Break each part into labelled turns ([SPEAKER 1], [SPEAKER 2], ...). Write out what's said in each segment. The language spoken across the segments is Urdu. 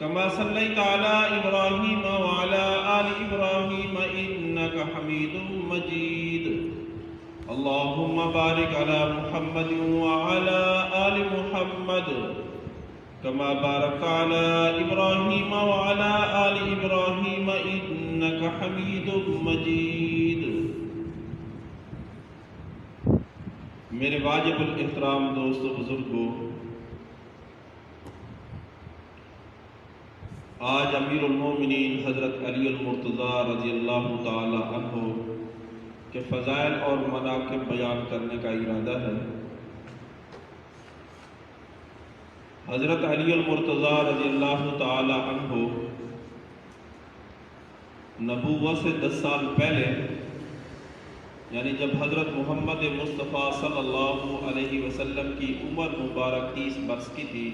[SPEAKER 1] كما صليت على إبراهيم وعلى آل إبراهيم إنك حميد مجيد اللهم بارك على محمد وعلى آل محمد كما باركت على إبراهيم وعلى آل إبراهيم إنك حميد مجيد۔ میرے واجب الاحترام دوستو بزرگوں، آج امیر المومنین حضرت علی المرتضیٰ رضی اللہ تعالی عنہ کے فضائل اور مناقب بیان کرنے کا ارادہ ہے۔ حضرت علی المرتضیٰ رضی اللہ تعالی عنہ نبوت سے 10 سال پہلے، یعنی جب حضرت محمد مصطفیٰ صلی اللہ علیہ وسلم کی عمر مبارک 30 برس کی تھی،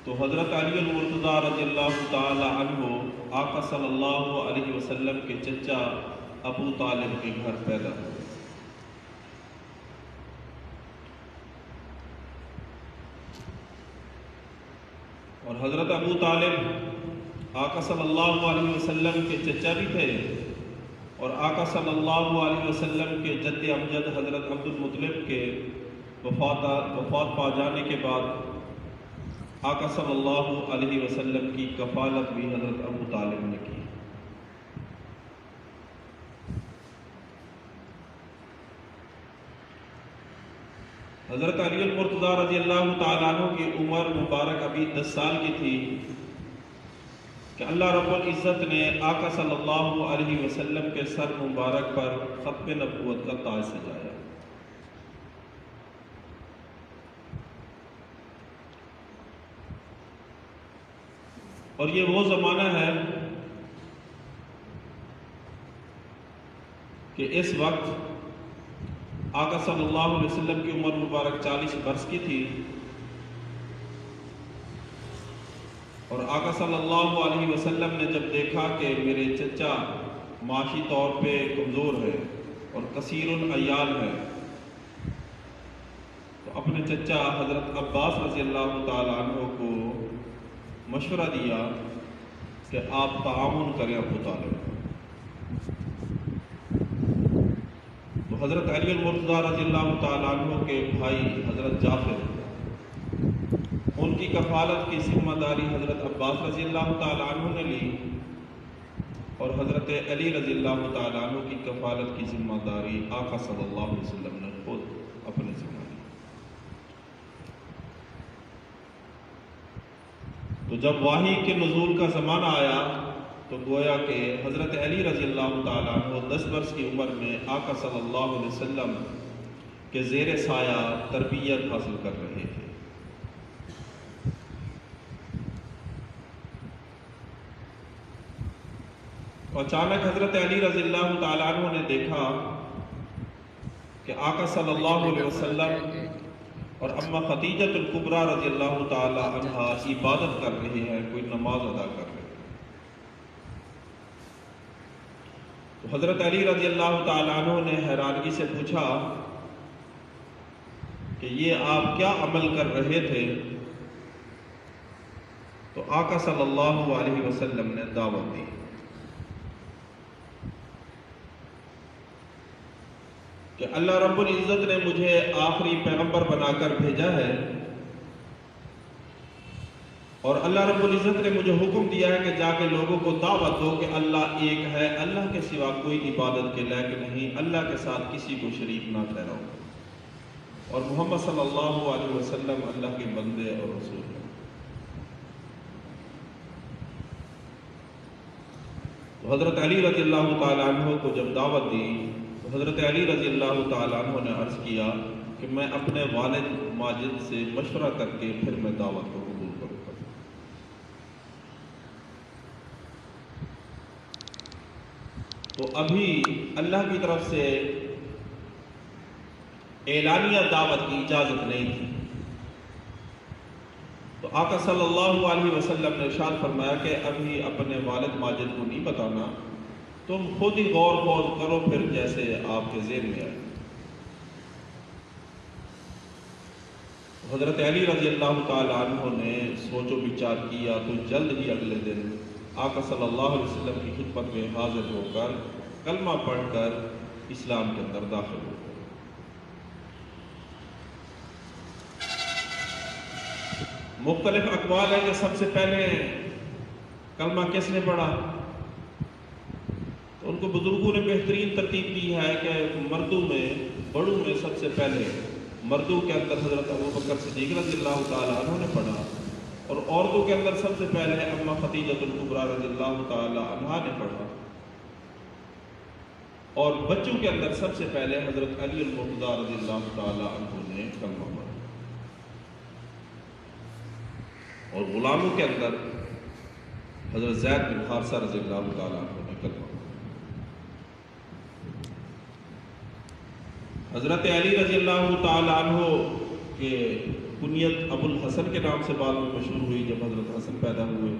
[SPEAKER 1] تو حضرت علی المرتضیٰ رضی اللہ تعالی عنہ آقا صلی اللہ علیہ وسلم کے چچا ابو طالب کے گھر پیدا ہوئے۔ اور حضرت ابو طالب آقا صلی اللہ علیہ وسلم کے چچا بھی تھے، اور آقا صلی اللہ علیہ وسلم کے جد امجد حضرت عبد المطلب کے وفات پا جانے کے بعد آقا صلی اللہ علیہ وسلم کی کفالت بھی حضرت ابو طالب نے کی۔ حضرت علی المرتضیٰ رضی اللہ تعالیٰ عنہ کی عمر مبارک ابھی 10 سال کی تھی کہ اللہ رب العزت نے آقا صلی اللہ علیہ وسلم کے سر مبارک پر ختم نبوت کا تاج سجایا۔ اور یہ وہ زمانہ ہے کہ اس وقت آقا صلی اللہ علیہ وسلم کی عمر مبارک 40 برس کی تھی، اور آقا صلی اللہ علیہ وسلم نے جب دیکھا کہ میرے چچا معاشی طور پہ کمزور ہے اور کثیر العیال ہے، تو اپنے چچا حضرت عباس رضی اللہ تعالی عنہ کو مشورہ دیا کہ آپ تعاون کریں ابو طالب۔ تو حضرت علی المرتضیٰ رضی اللہ تعالیٰ عنہ کے بھائی حضرت جعفر، ان کی کفالت کی ذمہ داری حضرت عباس رضی اللہ تعالیٰ عنہ نے لی، اور حضرت علی رضی اللہ تعالیٰ عنہ کی کفالت کی ذمہ داری آقا صلی اللہ علیہ وسلم نے خود اپنے ذمہ لی۔ تو جب وحی کے نزول کا زمانہ آیا تو گویا کہ حضرت علی رضی اللہ تعالیٰ عنہ 10 برس کی عمر میں آقا صلی اللہ علیہ وسلم کے زیر سایہ تربیت حاصل کر رہے تھے۔ اچانک حضرت علی رضی اللہ تعالیٰ عنہ نے دیکھا کہ آقا صلی اللہ علیہ وسلم اور اما خدیجۃ الکبریٰ رضی اللہ تعالی عنہا عبادت کر رہے ہیں، کوئی نماز ادا کر رہے ہیں۔ تو حضرت علی رضی اللہ تعالی عنہ نے حیرانگی سے پوچھا کہ یہ آپ کیا عمل کر رہے تھے؟ تو آقا صلی اللہ علیہ وسلم نے دعوت دی کہ اللہ رب العزت نے مجھے آخری پیغمبر بنا کر بھیجا ہے، اور اللہ رب العزت نے مجھے حکم دیا ہے کہ جا کے لوگوں کو دعوت دو کہ اللہ ایک ہے، اللہ کے سوا کوئی عبادت کے لائق نہیں، اللہ کے ساتھ کسی کو شریک نہ ٹھہراؤ، اور محمد صلی اللہ علیہ وسلم اللہ کے بندے اور رسول ہیں۔ تو حضرت علی رضی اللہ تعالیٰ عنہ کو جب دعوت دی تو حضرت علی رضی اللہ تعالیٰ عنہ نے عرض کیا کہ میں اپنے والد ماجد سے مشورہ کر کے پھر میں دعوت کو قبول کروں گا۔ تو ابھی اللہ کی طرف سے اعلانیہ دعوت کی اجازت نہیں تھی، تو آقا صلی اللہ علیہ وسلم نے ارشاد فرمایا کہ ابھی اپنے والد ماجد کو نہیں بتانا، تم خود ہی غور خوض کرو پھر جیسے آپ کے ذہن میں آئے۔ حضرت علی رضی اللہ تعالی عنہ نے سوچ و بچار کیا تو جلد ہی اگلے دن آقا صلی اللہ علیہ وسلم کی خدمت میں حاضر ہو کر کلمہ پڑھ کر اسلام کے اندر داخل ہو گئے۔ مختلف اقوال ہیں کہ سب سے پہلے کلمہ کس نے پڑھا، تو ان کو بزرگوں نے بہترین ترتیب دی ہے کہ مردوں میں بڑوں میں سب سے پہلے مردوں کے اندر حضرت ابوبکر صدیق رضی اللہ تعالیٰ عنہ نے پڑھا، اور عورتوں کے اندر سب سے پہلے اماں خدیجہ الکبریٰ رضی اللہ تعالیٰ عنہا نے پڑھا، اور بچوں کے اندر سب سے پہلے حضرت علی المرتضیٰ رضی اللہ تعالیٰ عنہ نے کلمہ پڑھا، اور غلاموں کے اندر حضرت زید بن حارثہ رضی اللہ تعالیٰ عنہ نے کلمہ پڑھا۔ حضرت علی رضی اللہ تعالیٰ عنہ کے کنیت ابو الحسن کے نام سے بعد میں مشہور ہوئی جب حضرت حسن پیدا ہوئے،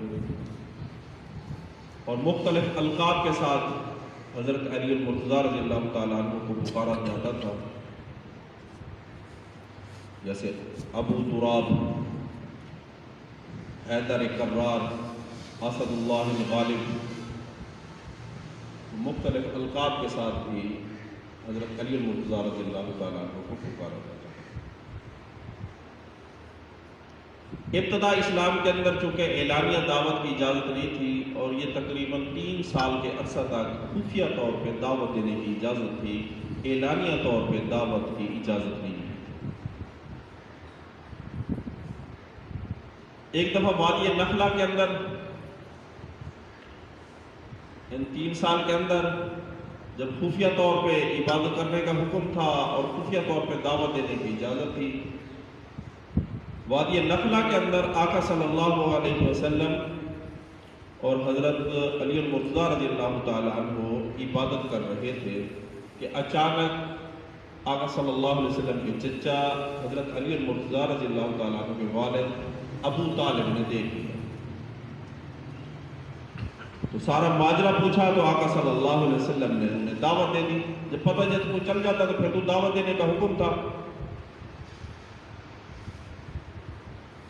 [SPEAKER 1] اور مختلف القاب کے ساتھ حضرت علی المرتضیٰ رضی اللہ تعالیٰ عنہ کو پکارا جاتا تھا، جیسے ابو تراب، حیدر کرار، اسد اللہ الغالب، مختلف القاب کے ساتھ بھی حضرت علی المرتضیٰ رضی اللہ تعالیٰ عنہ کو پکارا جاتا ہے۔ ابتدا اسلام کے اندر چونکہ اعلانیہ دعوت کی اجازت نہیں تھی، اور یہ تقریباً 3 سال کے عرصہ تک خفیہ طور پہ دعوت دینے کی اجازت تھی، اعلانیہ طور پہ دعوت کی اجازت نہیں تھی۔ ایک دفعہ وادی نخلا کے اندر ان 3 سال کے اندر جب خفیہ طور پہ عبادت کرنے کا حکم تھا اور خفیہ طور پہ دعوت دینے کی اجازت تھی، وادی نخلا کے اندر آقا صلی اللہ علیہ وسلم اور حضرت علی المرتضیٰ رضی اللہ تعالی عنہ عبادت کر رہے تھے کہ اچانک آقا صلی اللہ علیہ وسلم کے چچا حضرت علی المرتضیٰ رضی اللہ تعالی عنہ کے والد ابو طالب نے دیکھ لیا، تو سارا ماجرا پوچھا تو آقا صلی اللہ علیہ وسلم نے انہیں دعوت دے دی۔ جب پتہ جب کو چل جاتا تو پھر تو دعوت دینے کا حکم تھا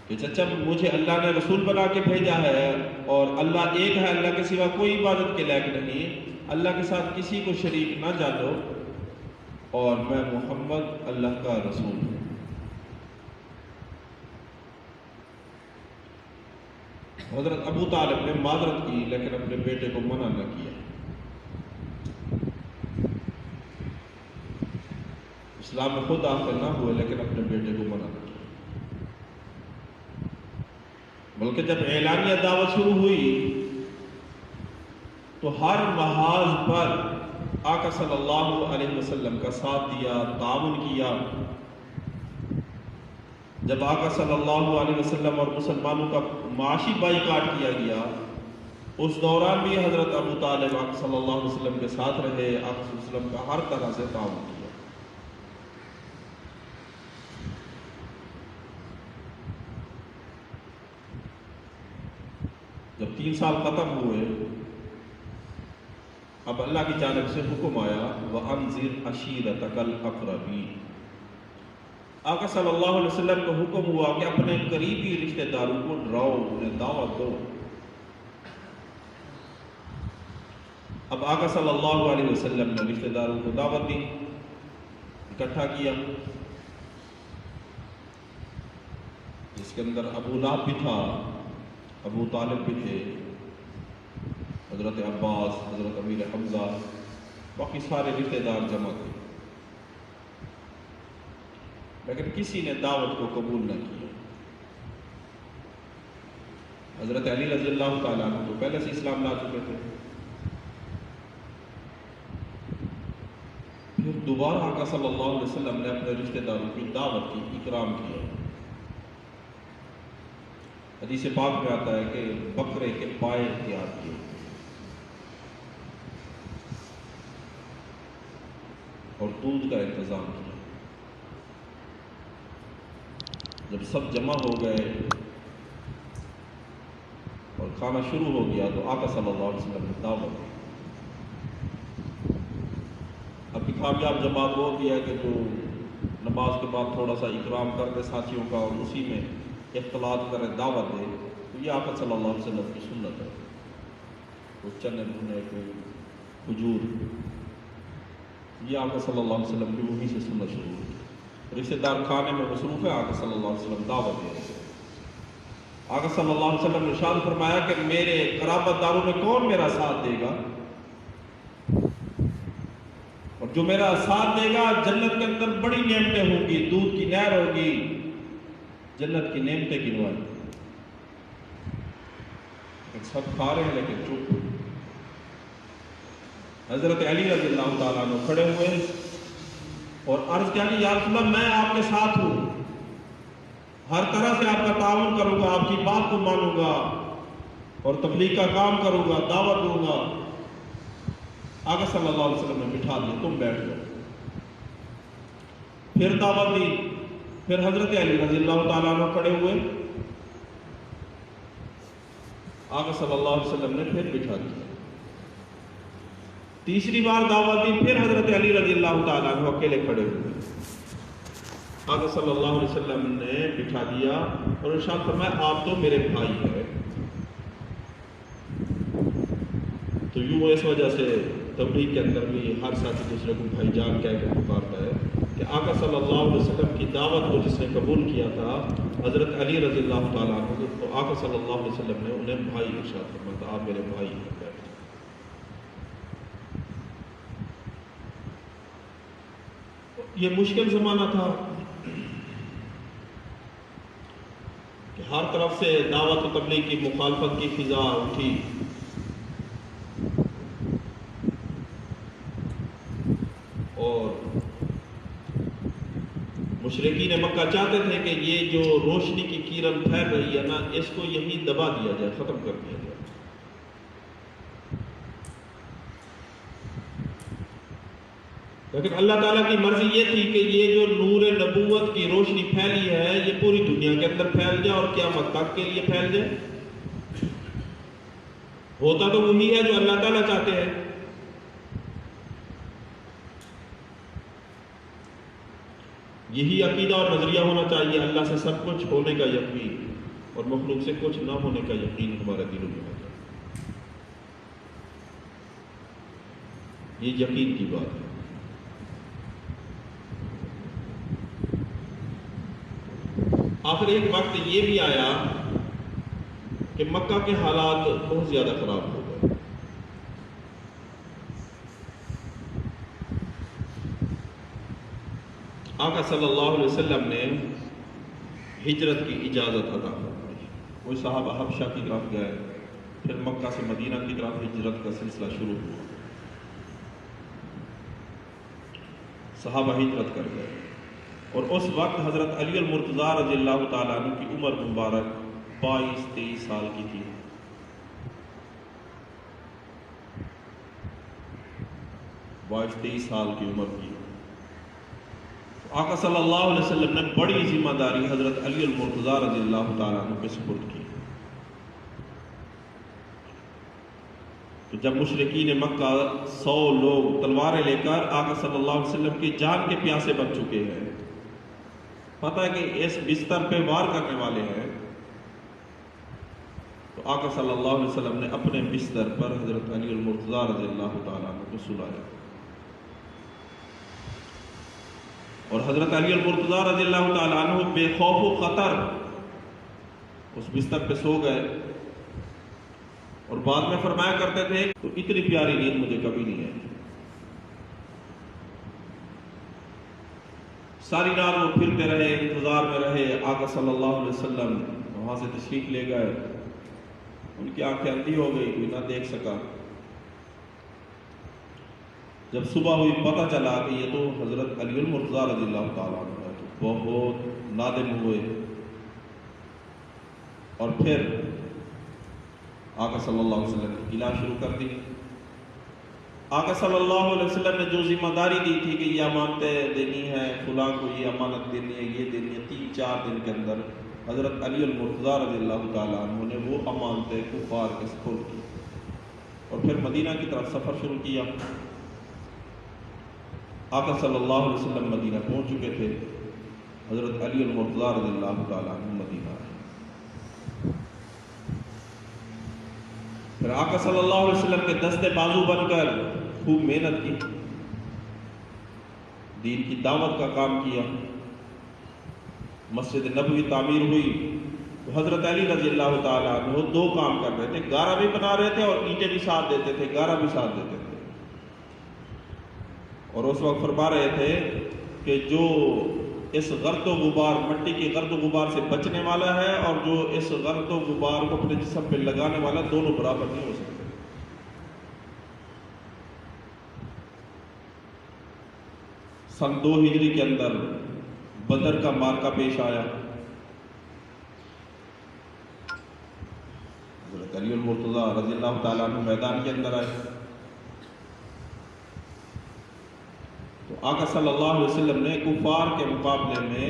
[SPEAKER 1] کہ چچا مجھے اللہ نے رسول بنا کے بھیجا ہے، اور اللہ ایک ہے، اللہ کے سوا کوئی عبادت کے لائق نہیں، اللہ کے ساتھ کسی کو شریک نہ جانو، اور میں محمد اللہ کا رسول ہوں۔ حضرت ابو طالب نے معذرت کی لیکن اپنے بیٹے کو منع نہ کیا۔ اسلام میں خود داخل نہ ہوئے لیکن اپنے بیٹے کو منع نہ کیا، بلکہ جب اعلانیہ دعوت شروع ہوئی تو ہر محاذ پر آقا صلی اللہ علیہ وسلم کا ساتھ دیا، تعاون کیا۔ جب آقا صلی اللہ علیہ وسلم اور مسلمانوں کا معاشی بائیکاٹ کیا گیا، اس دوران بھی حضرت ابو طالب آقا صلی اللہ علیہ وسلم کے ساتھ رہے، آقا صلی اللہ علیہ وسلم کا ہر طرح سے تعاون کیا۔ جب 3 سال ختم ہوئے، اب اللہ کی جانب سے حکم آیا وَأَنذِرْ عَشِيرَتَكَ الْأَقْرَبِينَ۔ آقا صلی اللہ علیہ وسلم کو حکم ہوا کہ اپنے قریبی رشتہ داروں کو ڈراؤ، انہیں دعوت دو۔ اب آقا صلی اللہ علیہ وسلم نے رشتہ داروں کو دعوت دی، اکٹھا کیا، جس کے اندر ابو لہب بھی تھا، ابو طالب بھی تھے، حضرت عباس، حضرت امیر حمزہ، باقی سارے رشتہ دار جمع تھے، لیکن کسی نے دعوت کو قبول نہ کیا۔ حضرت علی رضی اللہ تعالیٰ عنہ تو پہلے سے اسلام لا چکے تھے، پھر دوبارہ آقا صلی اللہ علیہ وسلم نے اپنے رشتہ داروں کی دعوت کی، اکرام کیا۔ حدیث پاک میں آتا ہے کہ بکرے کے پائے تیار کیے، اور دودھ کا انتظام کیا۔ جب سب جمع ہو گئے اور کھانا شروع ہو گیا تو آقا صلی اللہ علیہ وسلم نے دعوت دی۔ اب کامیاب جماعت وہ ہوتی ہے کہ جو نماز کے بعد تھوڑا سا اکرام کر دے ساتھیوں کا اور اسی میں اختلاط کرے، دعوت دے، تو یہ آقا صلی اللہ علیہ وسلم کی سنت ہے۔ کوئی چنے بھنے، کوئی کھجور، یہ آقا صلی اللہ علیہ وسلم کی وہی سے سنت شروع ہوئی۔ رشتہ دار کھانے میں مصروف ہے، آقا صلی اللہ علیہ وسلم دعوت دے رہے ہیں۔ آقا صلی اللہ علیہ وسلم نے ارشاد فرمایا کہ میرے قرابت داروں میں کون میرا ساتھ دے گا، اور جو میرا ساتھ دے گا جنت کے اندر بڑی نعمتیں ہوں گی، دودھ کی نہر ہوگی، جنت کی نعمتیں گنوائی۔ سب کھا رہے ہیں لیکن چپ۔ حضرت علی رضی اللہ تعالیٰ عنہ کھڑے ہوئے اور عرض کیا کہ یا رسول اللہ میں آپ کے ساتھ ہوں، ہر طرح سے آپ کا تعاون کروں گا، آپ کی بات کو مانوں گا اور تبلیغ کا کام کروں گا، دعوت دوں گا۔ آقا صلی اللہ علیہ وسلم نے بٹھا دیا، تم بیٹھ جاؤ۔ پھر دعوت دی، پھر حضرت علی رضی اللہ تعالیٰ عنہ کھڑے ہوئے، آقا صلی اللہ علیہ وسلم نے پھر بٹھا دیا۔ تیسری بار دعوت دی، پھر حضرت علی رضی اللہ تعالیٰ عنہ اکیلے کھڑے ہوئے، آقا صلی اللہ علیہ وسلم نے بٹھا دیا اور ارشاد فرمایا آپ تو میرے بھائی ہیں۔ تو یوں اس وجہ سے تبلیغ کے اندر بھی ہر ساتھی دوسرے کو بھائی جان کہہ کے پکارتا ہے کہ آقا صلی اللہ علیہ وسلم کی دعوت کو جس نے قبول کیا تھا حضرت علی رضی اللہ تعالیٰ عنہ، تو آقا صلی اللہ علیہ وسلم نے انہیں بھائی ارشاد فرمایا تھا، آپ میرے بھائی ہیں۔ یہ مشکل زمانہ تھا کہ ہر طرف سے دعوت و تبلیغ کی مخالفت کی فضا اٹھی، اور مشرکین مکہ چاہتے تھے کہ یہ جو روشنی کی کرن پھیل رہی ہے نا، اس کو یہی دبا دیا جائے، ختم کر دیا جائے۔ لیکن اللہ تعالیٰ کی مرضی یہ تھی کہ یہ جو نور نبوت کی روشنی پھیلی ہے یہ پوری دنیا کے اندر پھیل جائے اور قیامت تک کے لیے پھیل جائے۔ ہوتا تو وہی ہے جو اللہ تعالیٰ چاہتے ہیں۔ یہی عقیدہ اور نظریہ ہونا چاہیے، اللہ سے سب کچھ ہونے کا یقین اور مخلوق سے کچھ نہ ہونے کا یقین ہمارے دلوں میں ہوتا ہے۔ یہ یقین کی بات ہے۔ آخر ایک وقت یہ بھی آیا کہ مکہ کے حالات بہت زیادہ خراب ہو گئے۔ آقا صلی اللہ علیہ وسلم نے ہجرت کی اجازت عطا فرمائی۔ کوئی صحابہ حبشہ کی طرف گئے، پھر مکہ سے مدینہ کی طرف ہجرت کا سلسلہ شروع ہوا، صحابہ ہجرت کر گئے، اور اس وقت حضرت علی المرتضیٰ رضی اللہ تعالیٰ عنہ کی عمر مبارک 22-23 سال کی تھی۔ 22-23 سال کی عمر کی آقا صلی اللہ علیہ وسلم نے بڑی ذمہ داری حضرت علی المرتضیٰ رضی اللہ تعالیٰ عنہ کے سپرد کی۔ تو جب مشرکین مکہ 100 لوگ تلواریں لے کر آقا صلی اللہ علیہ وسلم کی جان کے پیاسے بن چکے ہیں، پتہ ہے کہ اس بستر پہ وار کرنے والے ہیں، تو آقا صلی اللہ علیہ وسلم نے اپنے بستر پر حضرت علی المرتضیٰ رضی اللہ تعالیٰ عنہ کو سلایا، اور حضرت علی المرتضیٰ رضی اللہ تعالیٰ عنہ بے خوف و خطر اس بستر پہ سو گئے، اور بعد میں فرمایا کرتے تھے تو اتنی پیاری نیند مجھے کبھی نہیں ہے۔ ساری رات وہ پھرتے رہے، انتظار میں رہے، آقا صلی اللہ علیہ وسلم وہاں سے تشریف لے گئے، ان کی آنکھیں اندھی ہو گئی، کوئی نہ دیکھ سکا۔ جب صبح ہوئی پتہ چلا کہ یہ تو حضرت علی المرتضیٰ رضی اللہ تعالیٰ عنہ ہے، تو بہت نادم ہوئے، اور پھر آقا صلی اللہ علیہ وسلم کی علاج شروع کر دی۔ آقا صلی اللہ علیہ وسلم نے جو ذمہ داری دی تھی کہ یہ امانتیں دینی ہے، فلاں کو یہ امانت دینی ہے، یہ دینی ہے، 3-4 دن کے اندر حضرت علی المرتضیٰ رضی اللہ تعالیٰ عنہ نے وہ امانتیں کفار کے سپرد کی، اور پھر مدینہ کی طرف سفر شروع کیا۔ آقا صلی اللہ علیہ وسلم مدینہ پہنچ چکے تھے. حضرت علی المرتضیٰ رضی اللہ تعالیٰ عنہ مدینہ آئے. پھر آقا صلی اللہ علیہ وسلم کے دستے بازو بن کر خوب محنت کی، دین کی دعوت کا کام کیا. مسجد نبوی تعمیر ہوئی تو حضرت علی رضی اللہ تعالیٰ عنہ دو کام کر رہے تھے، گارا بھی بنا رہے تھے اور اینٹیں بھی ساتھ دیتے تھے، گارا بھی ساتھ دیتے تھے. اور اس وقت فرما رہے تھے کہ جو اس غرد و غبار، مٹی کے غرد و غبار سے بچنے والا ہے اور جو اس غرد و غبار کو اپنے جسم پہ لگانے والا، دونوں برابر نہیں ہو سکتے. سن 2 ہجری کے اندر بدر کا معرکہ پیش آیا. حضرت علی المرتضیٰ رضی اللہ تعالیٰ عنہ میدان کے اندر آئے تو آقا صلی اللہ علیہ وسلم نے کفار کے مقابلے میں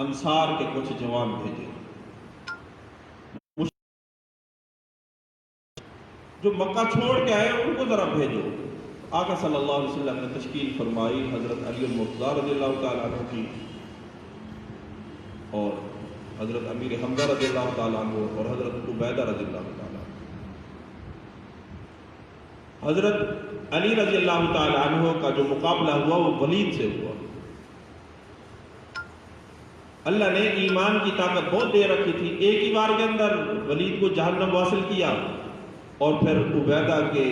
[SPEAKER 1] انصار کے کچھ جوان بھیجے جو مکہ چھوڑ کے آئے ان کو ذرا بھیجو. آقا صلی اللہ علیہ وسلم نے تشکیل فرمائی حضرت علی المرتضیٰ رضی اللہ تعالیٰ عنہ کی اور حضرت امیر حمزہ رضی اللہ تعالیٰ عنہ اور حضرت عبیدہ رضی اللہ تعالیٰ عنہ. حضرت علی رضی اللہ تعالیٰ عنہ کا جو مقابلہ ہوا وہ ولید سے ہوا. اللہ نے ایمان کی طاقت بہت دے رکھی تھی. ایک ہی بار کے اندر ولید کو جہنم واصل کیا اور پھر عبیدہ کے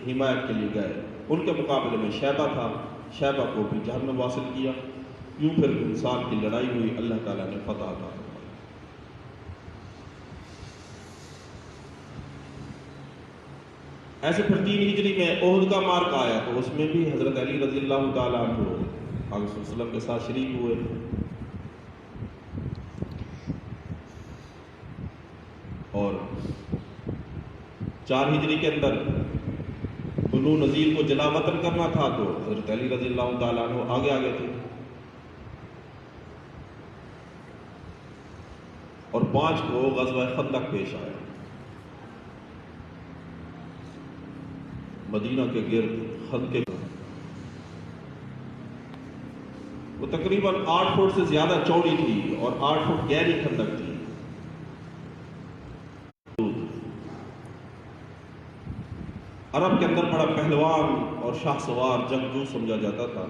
[SPEAKER 1] حمایت کے لیے گئے. ان کے مقابلے میں شیبہ تھا، شیبہ کو بھی جہنم واصل کیا. یوں پھر انسان کی لڑائی ہوئی، اللہ تعالیٰ نے فتح عطا فرمائی. ایسے پھر 3 ہجری میں احد کا معرکہ آیا تو اس میں بھی حضرت علی رضی اللہ تعالیٰ عنہ آقا صلی اللہ علیہ وسلم کے ساتھ شریک ہوئے. اور 4 ہجری کے اندر بنو نذیر کو جلا وطن کرنا تھا تو حضرت علی رضی اللہ تعالیٰ عنہ آگے آگے تھے. اور 5 کو غزوہ خندق پیش آیا. مدینہ کے گرد خندقیں وہ تقریباً 8 فٹ سے زیادہ چوڑی تھی اور 8 فٹ گہری خندق تھی. عرب کے اندر بڑا پہلوان اور شاہ سوار جنگجو سمجھا جاتا تھا.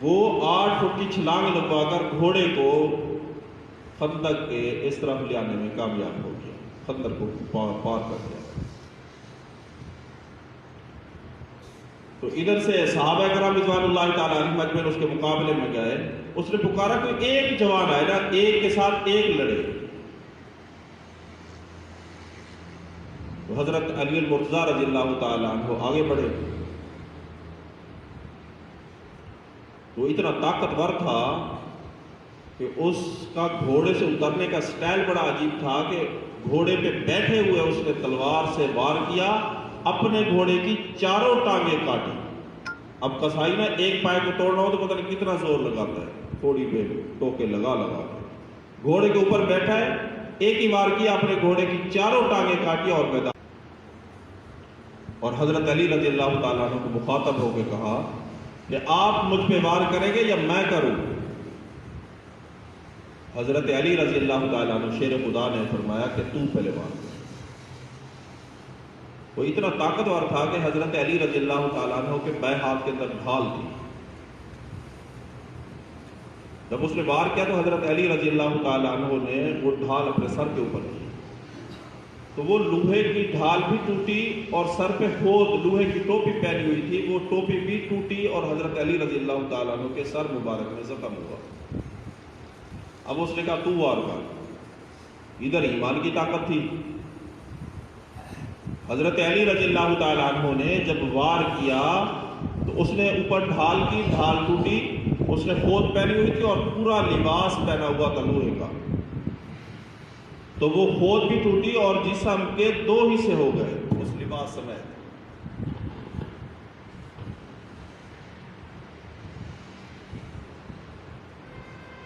[SPEAKER 1] وہ 8 فٹ کی چھلانگ لگوا کر گھوڑے کو خندق کے اس طرف لے آنے میں کامیاب ہو گیا، خندق کو پار کر گیا. تو ادھر سے صحابہ کرام رضوان اللہ تعالیٰ علیہم اجمعین اس کے مقابلے میں گئے. اس نے پکارا کوئی ایک جوان آئے نا، ایک کے ساتھ ایک لڑے. تو حضرت علی المرتضیٰ رضی اللہ تعالیٰ عنہ آگے بڑھے. تو اتنا طاقتور تھا کہ اس کا گھوڑے سے اترنے کا سٹائل بڑا عجیب تھا کہ گھوڑے پہ بیٹھے ہوئے اس نے تلوار سے وار کیا، اپنے گھوڑے کی 4 ٹانگیں کاٹی. اب کسائی نا ایک پائے کو توڑنا ہو تو پتہ نہیں کتنا زور لگاتا ہے، تھوڑی پہ ٹوکے لگا گھوڑے کے اوپر بیٹھا ہے، ایک ہی وار کیا، اپنے گھوڑے کی 4 ٹانگیں کاٹی اور میدان. اور حضرت علی رضی اللہ تعالیٰ عنہ کو مخاطب ہو کے کہا کہ آپ مجھ پہ وار کریں گے یا میں کروں؟ حضرت علی رضی اللہ تعالیٰ عنہ شیر خدا نے فرمایا کہ تو پہلے وار کر. وہ اتنا طاقتور تھا کہ حضرت علی رضی اللہ تعالیٰ عنہ کے بائیں ہاتھ کے اندر ڈھال تھی. جب اس نے وار کیا تو حضرت علی رضی اللہ تعالیٰ عنہ نے وہ ڈھال اپنے سر کے اوپر کی تو وہ لوہے کی ڈھال بھی ٹوٹی اور سر پہ خود لوہے کی ٹوپی پہنی ہوئی تھی، وہ ٹوپی بھی ٹوٹی اور حضرت علی رضی اللہ تعالیٰ عنہ کے سر مبارک میں زخم ہوا. اب اس نے کہا تو وار کر. ادھر ایمان کی طاقت تھی. حضرت علی رضی اللہ تعالیٰ عنہ نے جب وار کیا تو اس نے اوپر ڈھال کی، ڈھال ٹوٹی، اس نے خود پہنی ہوئی تھی اور پورا لباس پہنا ہوا تھا لوہے کا، تو وہ خود بھی ٹوٹی اور جسم کے 2 حصے ہو گئے اس لباس سمیت.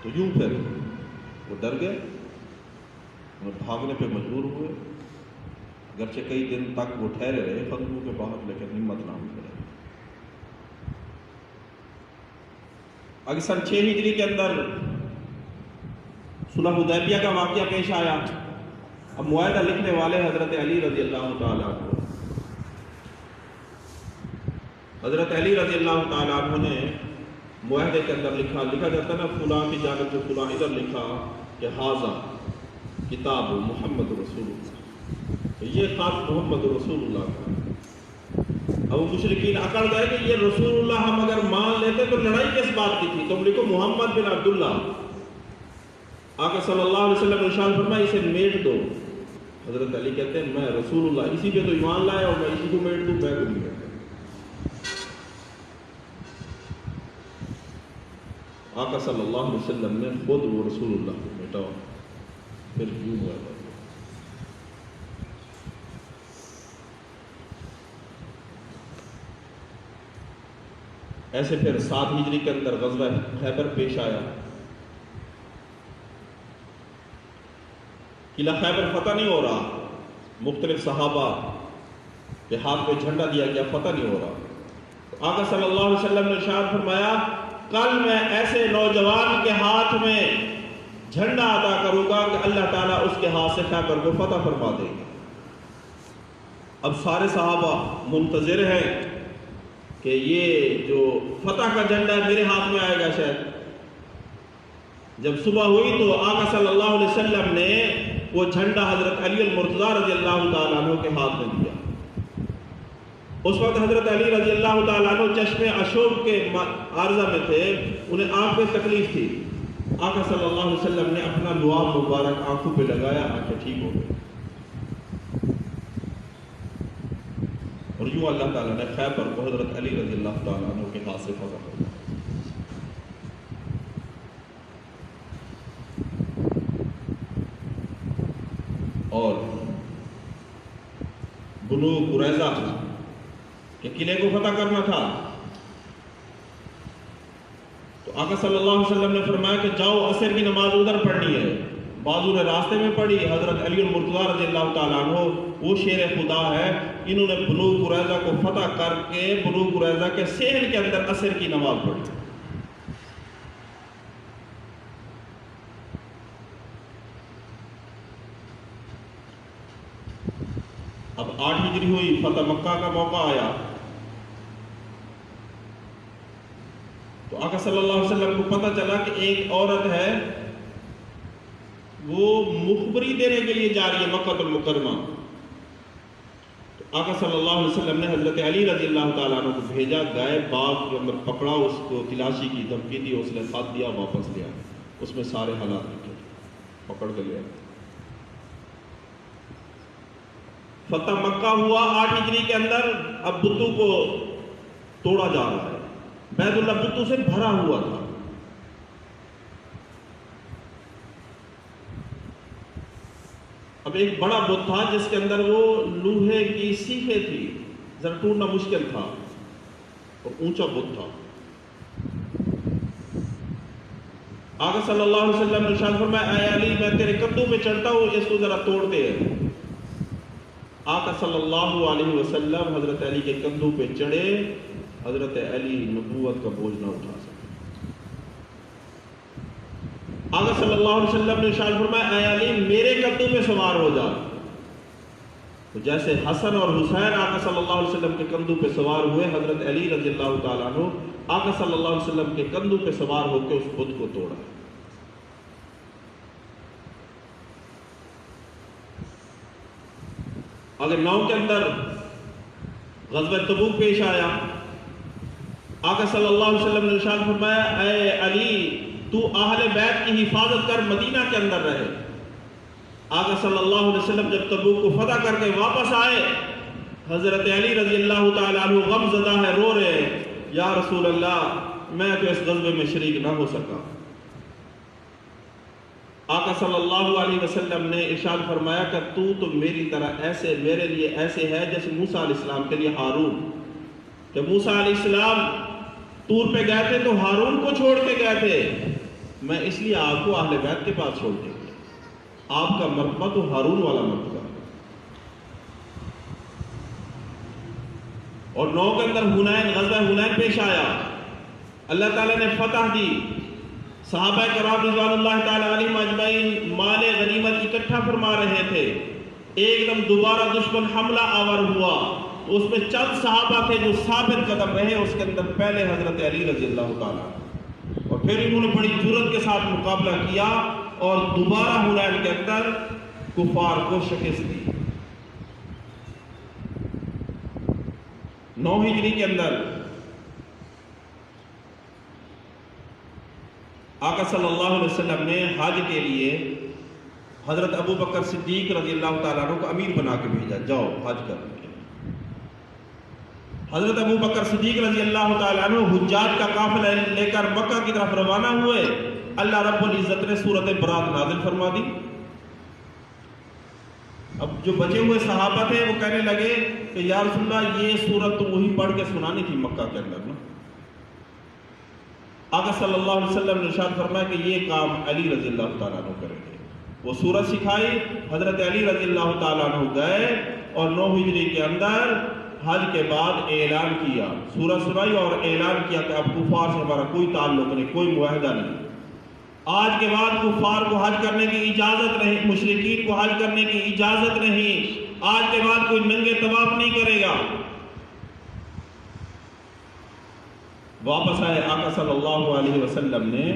[SPEAKER 1] تو یوں پھر وہ ڈر گئے اور بھاگنے پہ مجبور ہوئے. گرچہ کئی دن تک وہ ٹھہرے رہے خطبوں کے باہر، لیکن ہمت نہ ہوئی۔ اگر سن 6 ہجری کے اندر صلح حدیبیہ کا واقعہ پیش آیا۔ اب معاہدہ لکھنے والے حضرت علی رضی اللہ تعالیٰ عنہ، حضرت علی رضی اللہ تعالیٰ عنہ نے معاہدے کے اندر لکھا جاتا ہے نا، فلاں کی جانب سے فلاں ادھر لکھا کہ حاضہ کتاب محمد رسول اللہ، یہ خط محمد رسول اللہ کا۔ اب مشرکین اکڑ گئے کہ یہ رسول اللہ ہم اگر مان لیتے تو لڑائی کس بات کی تھی، تم لکھو محمد بن عبداللہ۔ آقا صلی اللہ علیہ وسلم نے ارشاد فرمایا اسے میٹ دو۔ حضرت علی کہتے ہیں میں رسول اللہ اسی پہ تو ایمان لایا اور میں اسی کو میٹ دوں، میں کو نہیں میٹ۔ آقا صلی اللہ علیہ وسلم نے خود وہ رسول اللہ کو میٹا، پھر یوں ہوا تھا۔ ایسے پھر 7 ہجری کے اندر غزوہ خیبر پیش آیا۔ قلعہ خیبر فتح نہیں ہو رہا، مختلف صحابہ کے ہاتھ میں جھنڈا دیا گیا، فتح نہیں ہو رہا۔ آقا صلی اللہ علیہ وسلم نے ارشاد فرمایا کل میں ایسے نوجوان کے ہاتھ میں جھنڈا عطا کروں گا کہ اللہ تعالیٰ اس کے ہاتھ سے خیبر کو فتح فرما دے گا۔ اب سارے صحابہ منتظر ہیں کہ یہ جو فتح کا جھنڈا ہے میرے ہاتھ میں آئے گا شاید۔ جب صبح ہوئی تو آقا صلی اللہ علیہ وسلم نے وہ جھنڈا حضرت علی المرتضیٰ رضی اللہ تعالیٰ عنہ کے ہاتھ میں دیا۔ اس وقت حضرت علی رضی اللہ تعالیٰ عنہ چشم اشوب کے عارضہ میں تھے، انہیں آنکھ میں تکلیف تھی۔ آقا صلی اللہ علیہ وسلم نے اپنا لعاب مبارک آنکھوں پہ لگایا، آنکھیں ٹھیک ہو گئی، اور یوں اللہ تعالیٰ نے خیبر کو حضرت علی رضی اللہ تعالیٰ عنہ کے ہاتھ سے فتح کر دیا۔ اور بنو قریظہ کے قلعے کو فتح کرنا تھا، تو آقا صلی اللہ علیہ وسلم نے فرمایا کہ جاؤ عصر کی نماز ادھر پڑھنی ہے۔ بعضوں نے راستے میں پڑھی، حضرت علی المرتضیٰ رضی اللہ تعالیٰ عنہ وہ شیر خدا ہے، انہوں نے بنو قریظہ کو فتح کر کے بنو قریظہ کے صحن کے اندر عصر کی نماز پڑھی۔ اب 8 ہجری ہوئی، فتح مکہ کا موقع آیا، تو آقا صلی اللہ علیہ وسلم کو پتہ چلا کہ ایک عورت ہے وہ مخبری دینے کے لیے جا رہی ہے مکہ المکرمہ۔ تو آقا صلی اللہ علیہ وسلم نے حضرت علی رضی اللہ تعالیٰ عنہ کو بھیجا، گئے باغ کے اندر پکڑا، اس کو تلاشی کی دھمکی دی، اس نے خط دیا، واپس لیا، اس میں سارے حالات لکھے، پکڑ کے لیا۔ فتح مکہ ہوا 8 ہجری کے اندر۔ اب بتوں کو توڑا جا رہا ہے، بیت اللہ بتوں سے بھرا ہوا تھا۔ اب ایک بڑا بت تھا جس کے اندر وہ لوہے کی سیخیں تھی، ذرا ٹوٹنا مشکل تھا، اور اونچا بت تھا۔ آقا صلی اللہ علیہ وسلم نے ارشاد فرمایا اے علی میں تیرے کندھوں پہ چڑھتا ہوں، اس کو ذرا توڑتے ہیں۔ آقا صلی اللہ علیہ وسلم حضرت علی کے کندھوں پہ چڑھے، حضرت علی نبوت کا بوجھ نہ اٹھا سکے۔ آقا صلی اللہ علیہ وسلم نے ارشاد فرمایا اے علی میرے کندھوں پہ سوار ہو جا۔ تو جیسے حسن اور حسین آقا صلی اللہ علیہ وسلم کے کندھوں پہ سوار ہوئے، حضرت علی رضی اللہ تعالیٰ عنہ آقا صلی اللہ علیہ وسلم کے کندھوں پہ سوار ہو کے اس بت کو توڑا۔ اگر 9 کے اندر غزوہ تبوک پیش آیا، آقا صلی اللہ علیہ وسلم نے ارشاد فرمایا اے علی تو اہل بیت کی حفاظت کر، مدینہ کے اندر رہے۔ آقا صلی اللہ علیہ وسلم جب تبوک کو فتح کر کے واپس آئے، حضرت علی رضی اللہ تعالیٰ عنہ غم زدہ ہے، رو رہے ہیں، یا رسول اللہ میں تو اس غزوے میں شریک نہ ہو سکا۔ آقا صلی اللہ علیہ وسلم نے ارشاد فرمایا کہ تو میری طرح ایسے میرے لیے ایسے ہے جیسے موسیٰ علیہ السلام کے لیے ہارون، کہ موسیٰ علیہ السلام طور پہ گئے تھے تو ہارون کو چھوڑ کے گئے تھے، میں اس لیے آپ کو اہل بیت کے پاس چھوڑ کے گیا، آپ کا مرتبہ تو ہارون والا مرتبہ ہے۔ اور 9 کے اندر حنین، غزوہ حنین پیش آیا، اللہ تعالیٰ نے فتح دی، صحابہ کرام رضوان اللہ تعالیٰ علیہم اجمعین مال غنیمت اکٹھا فرما رہے تھے، ایک دم دوبارہ دشمن حملہ آور ہوا، اس میں چند صحابہ تھے جو ثابت قدم رہے، اس کے اندر پہلے حضرت علی رضی اللہ تعالیٰ، اور پھر انہوں نے بڑی جرأت کے ساتھ مقابلہ کیا اور دوبارہ حنین کے اندر کفار کو شکست دی۔ 9 ہجری کے اندر آقا صلی اللہ علیہ وسلم نے حج کے لیے حضرت ابو بکر صدیق رضی اللہ تعالیٰ عنہ کو امیر بنا کے بھیجا، جاؤ حج کرنے کے لیے۔ حضرت ابو بکر صدیق رضی اللہ تعالیٰ عنہ حجاج کا قافلہ لے کر مکہ کی طرف روانہ ہوئے، اللہ رب العزت نے سورۃ برات نازل فرما دی۔ اب جو بچے ہوئے صحابہ تھے وہ کہنے لگے کہ یا رسول اللہ یہ سورت تو وہی پڑھ کے سنانی تھی مکہ کے اندر نا۔ آقا صلی اللہ علیہ وسلم نے ارشاد فرمایا کہ یہ کام علی رضی اللہ تعالیٰ عنہ کریں گے۔ وہ سورت سکھائی، حضرت علی رضی اللہ تعالیٰ عنہ گئے اور 9 ہجری کے اندر حج کے بعد اعلان کیا، سورت سنائی اور اعلان کیا کہ اب کفار سے ہمارا کوئی تعلق نہیں، کوئی معاہدہ نہیں، آج کے بعد کفار کو حج کرنے کی اجازت نہیں، مشرکین کو حج کرنے کی اجازت نہیں، آج کے بعد کوئی ننگے طواف نہیں کرے گا۔ واپس آئے، آقا صلی اللہ علیہ وسلم نے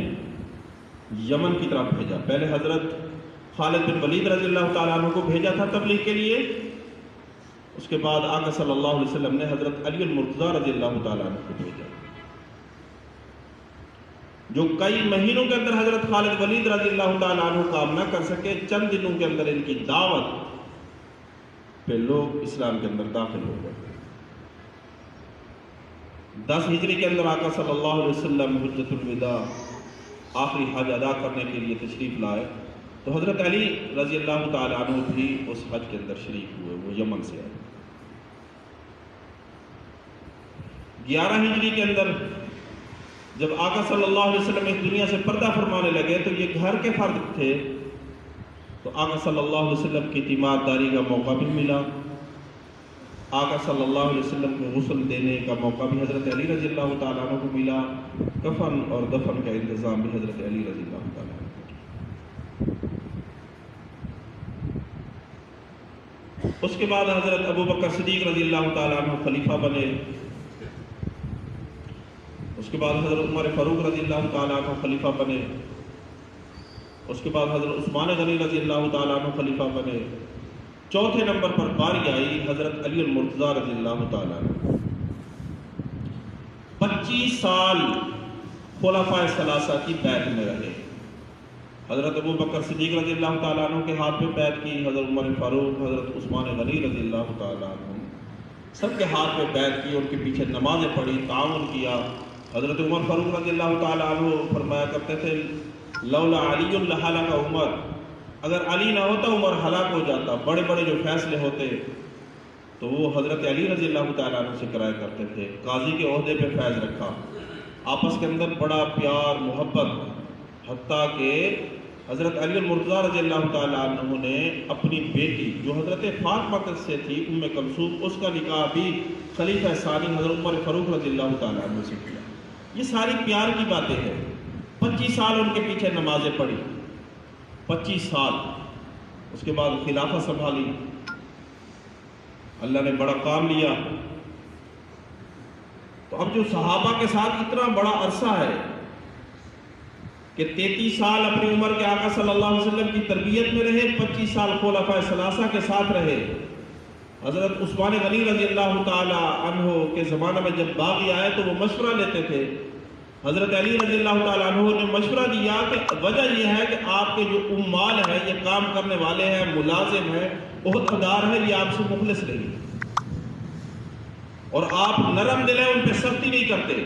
[SPEAKER 1] یمن کی طرف بھیجا، پہلے حضرت خالد بن ولید رضی اللہ تعالیٰ عنہ کو بھیجا تھا تبلیغ کے لیے، اس کے بعد آقا صلی اللہ علیہ وسلم نے حضرت علی المرتضیٰ رضی اللہ تعالیٰ عنہ کو بھیجا، جو کئی مہینوں کے اندر حضرت خالد ولید رضی اللہ تعالیٰ عنہ کام نہ کر سکے، چند دنوں کے اندر ان کی دعوت پہ لوگ اسلام کے اندر داخل ہو گئے۔ 10 ہجری کے اندر آقا صلی اللہ علیہ وسلم حجۃ الوداع آخری حج ادا کرنے کے لیے تشریف لائے، تو حضرت علی رضی اللہ تعالیٰ عنہ بھی اس حج کے اندر شریک ہوئے، وہ یمن سے آئے۔ 11 ہجری کے اندر جب آقا صلی اللہ علیہ وسلم اس دنیا سے پردہ فرمانے لگے تو یہ گھر کے فرد تھے، تو آقا صلی اللہ علیہ وسلم کی تیمارداری کا موقع بھی ملا، آقا صلی اللہ علیہ وسلم کو غسل دینے کا موقع بھی حضرت علی رضی اللہ تعالیٰ عنہ کو ملا، کفن اور دفن کا انتظام بھی حضرت علی رضی اللہ تعالیٰ عنہ کو کیا۔ اس کے بعد حضرت ابو بکر صدیق رضی اللہ تعالیٰ عنہ خلیفہ بنے، اس کے بعد حضرت عمر فاروق رضی اللہ تعالیٰ عنہ خلیفہ بنے، اس کے بعد حضرت عثمان غنی رضی اللہ تعالیٰ عنہ خلیفہ بنے، چوتھے نمبر پر باری آئی حضرت علی المرتضیٰ رضی اللہ تعالیٰ عنہ۔ 25 سال خلفائے ثلاثہ کی بیعت میں رہے، حضرت ابو بکر صدیق رضی اللہ تعالیٰ عنہ کے ہاتھ میں بیعت کی، حضرت عمر فاروق، حضرت عثمان غنی رضی اللہ تعالیٰ عنہ سب کے ہاتھ میں بیعت کی، ان کے پیچھے نمازیں پڑھی، تعاون کیا۔ حضرت عمر فاروق رضی اللہ تعالیٰ عنہ فرمایا کرتے تھے لولا علی لہلک عمر، اگر علی نہ ہوتا عمر ہلاک ہو جاتا، بڑے بڑے جو فیصلے ہوتے تو وہ حضرت علی رضی اللہ تعالیٰ عنہ سے کرایا کرتے تھے۔ قاضی کے عہدے پہ فیض رکھا، آپس کے اندر بڑا پیار محبت، حتیٰ کہ حضرت علی المرتضیٰ رضی اللہ تعالیٰ عنہ نے اپنی بیٹی جو حضرت فاطمہ سے تھی ام کلثوم، اس کا نکاح بھی خلیفہ ثانی حضرت عمر فاروق رضی اللہ تعالیٰ عنہ سے کیا۔ یہ ساری پیار کی باتیں ہیں۔ 25 سال ان کے پیچھے نمازیں پڑھی، 25 سال، اس کے بعد خلافت سنبھالی، اللہ نے بڑا کام لیا۔ تو اب جو صحابہ کے ساتھ اتنا بڑا عرصہ ہے کہ 33 سال اپنی عمر کے آقا صلی اللہ علیہ وسلم کی تربیت میں رہے، 25 سال خلفائے ثلاثہ کے ساتھ رہے۔ حضرت عثمان غنی رضی اللہ تعالی عنہ کے زمانہ میں جب باغی آئے تو وہ مشورہ لیتے تھے، حضرت علی رضی اللہ تعالیٰ عنہ نے مشورہ دیا کہ وجہ یہ ہے کہ آپ کے جو عمال ہیں، یہ کام کرنے والے ہیں، ملازم ہیں، عہدیدار ہیں، یہ آپ سے مخلص نہیں اور آپ نرم دل ہیں، ان پہ سختی نہیں کرتے،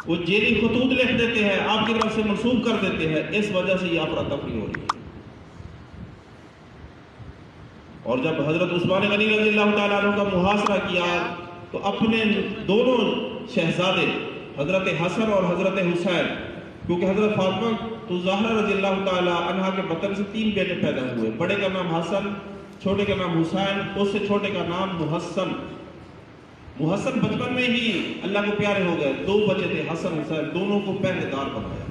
[SPEAKER 1] وہ جیلی خطوط لکھ دیتے ہیں، آپ کی طرف سے منسوخ کر دیتے ہیں، اس وجہ سے یہ افراتفری ہو رہی ہے۔ اور جب حضرت عثمان غنی رضی اللہ تعالیٰ عنہ کا محاصرہ کیا تو اپنے دونوں شہزادے حضرت حسن اور حضرت حسین، کیونکہ حضرت فاطمہ تو زہرا رضی اللہ تعالیٰ عنہ کے بطن سے 3 بیٹے پیدا ہوئے، بڑے کا نام حسن، چھوٹے کا نام حسین، اس سے چھوٹے کا نام محسن۔ محسن بچپن میں ہی اللہ کو پیارے ہو گئے، 2 بچے تھے حسن حسین، دونوں کو پہرے دار بنایا۔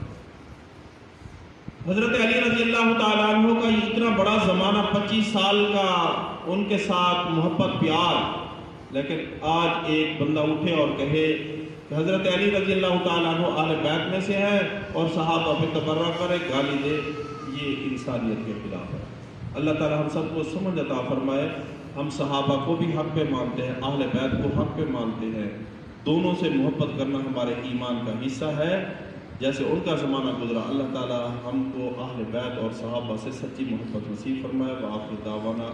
[SPEAKER 1] حضرت علی رضی اللہ تعالیٰ عنہ کا یہ اتنا بڑا زمانہ، 25 سال کا ان کے ساتھ محبت پیار، لیکن آج ایک بندہ اٹھے اور کہے کہ حضرت علی رضی اللہ تعالیٰ عنہ اہل بیت میں سے ہے اور صحابہ پہ تبرہ کرے، گالی دے، یہ انسانیت کے خلاف ہے۔ اللہ تعالیٰ ہم سب کو سمجھ عطا فرمائے۔ ہم صحابہ کو بھی حق پہ مانتے ہیں، اہل بیت کو حق پہ مانتے ہیں، دونوں سے محبت کرنا ہمارے ایمان کا حصہ ہے۔ جیسے ان کا زمانہ گزرا، اللہ تعالیٰ ہم کو اہل بیت اور صحابہ سے سچی محبت نصیب فرمائے۔ وآخر دعوانا